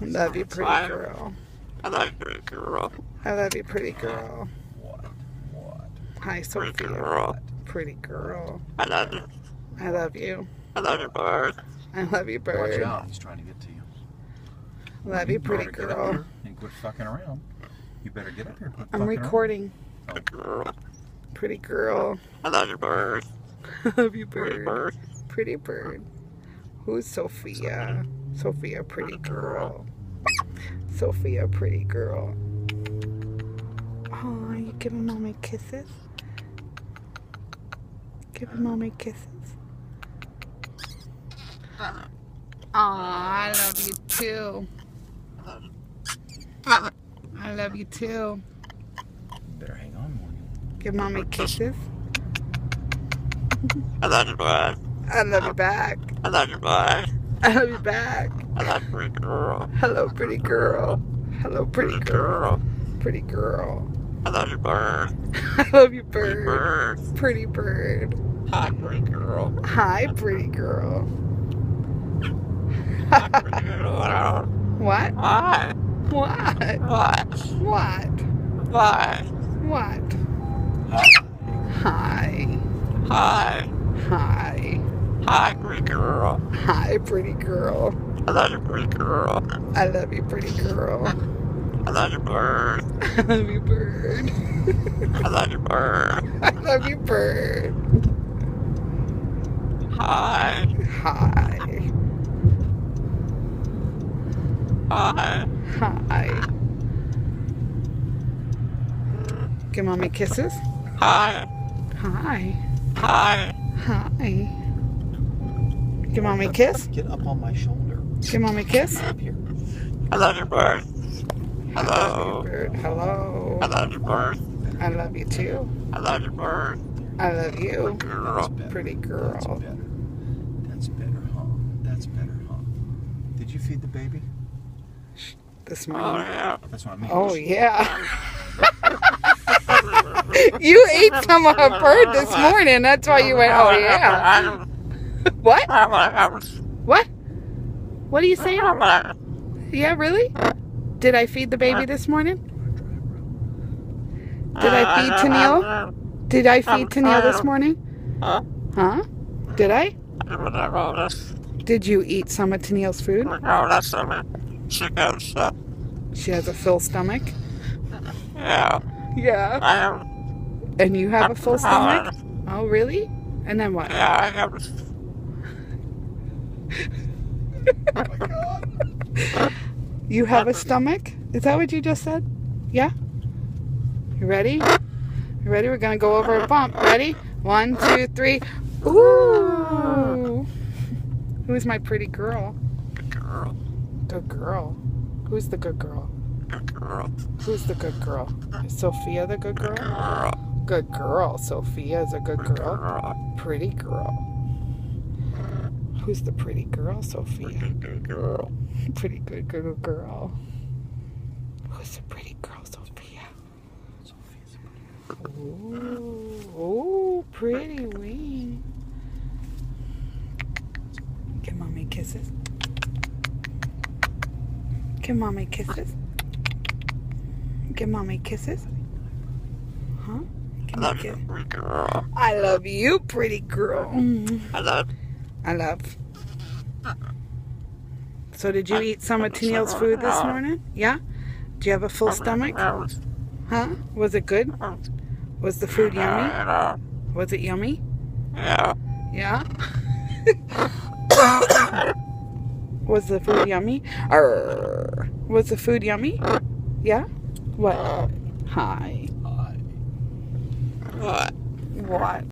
Love you, pretty girl. I love you, pretty girl. I love you, pretty girl. What? Hi, Sophia. Pretty girl. Pretty girl. I love you. I love you. I love you, bird. I love you, Watch bird. out, he's trying to get to you. Love you, pretty better get up girl. here and quit fucking around. You better get up here and quit I'm fucking recording. Pretty girl. Pretty girl. I love you, bird. I love you, Pretty bird. bird. Pretty bird. Who's Sophia? Sophia, pretty girl. Sophia, pretty girl. Oh, you giving mommy kisses? Giving mommy kisses? Aw, I love you too. I love you too. You better hang on, Morgan. Give mommy kisses. I love you, bird. I love you back. I love you, bird. I love you back. I love you, pretty girl. Hello, pretty girl. Hello, pretty girl. Pretty girl. I love you, bird. I love you, Pretty bird. bird. Pretty bird. Hi, pretty girl. Hi, pretty girl. Hi, pretty girl. What? Hi. What? What? What? Why? What? Hi. Hi. Hi. Hi, pretty girl. Hi, pretty girl. I love you, pretty girl. I love you, pretty girl. I love you, bird. I love you, bird. I love you, bird. I love you, bird. Hi. Hi. Hi. Hi. Give mommy kisses. Hi. Hi. Hi. Hi. Give mommy a kiss. Get up on my shoulder. Give mommy a kiss. Up here. I love you, bird. Hello. Bird. Hello. I love you, bird. I love you too. I love you, bird. I love you. Girl. Pretty girl. That's better. That's better, huh? That's better, huh? Did you feed the baby? This Oh, morning. yeah. That's what I mean. Oh yeah. You ate some of a bird this morning. That's why you went, oh yeah. What? What? What are you saying? Yeah, really? Did I feed the baby this morning? Did I feed Tennille? Did I feed Tennille this morning? Huh? Did I? Did you eat some of Tennille's food? No, that's she goes, She has a full stomach? yeah. Yeah. I have, And you have a full stomach? Oh, really? And then what? yeah, I have. Oh my God. You have a stomach? Is that what you just said? Yeah? You ready? You ready? We're going to go over a bump. Ready? 1, 2, 3. Ooh! Who's my pretty girl? Good girl. Good girl. Who's the good girl? Good girl. Who's the good girl? Is Sophia the good girl? Girl. Good girl. Sophia is a good girl. Girl. Pretty girl. Who's the pretty girl? Sophia. Good girl. Pretty good girl. Who's the pretty girl? Sophia. Ooh, pretty wing. Give mommy kisses. Give mommy kisses. Give mommy kisses. Huh? Give I me a love kiss. you, pretty girl. I love you, pretty girl. I love. I love. So did you eat some of Tennille's food this morning? Yeah? Do you have a full stomach? Huh? Was it good? Was the food yummy? Was it yummy? Yeah. Yeah? Was the food yummy? Arr. Was the food yummy? Yeah? What? Hi. Hi. What? What?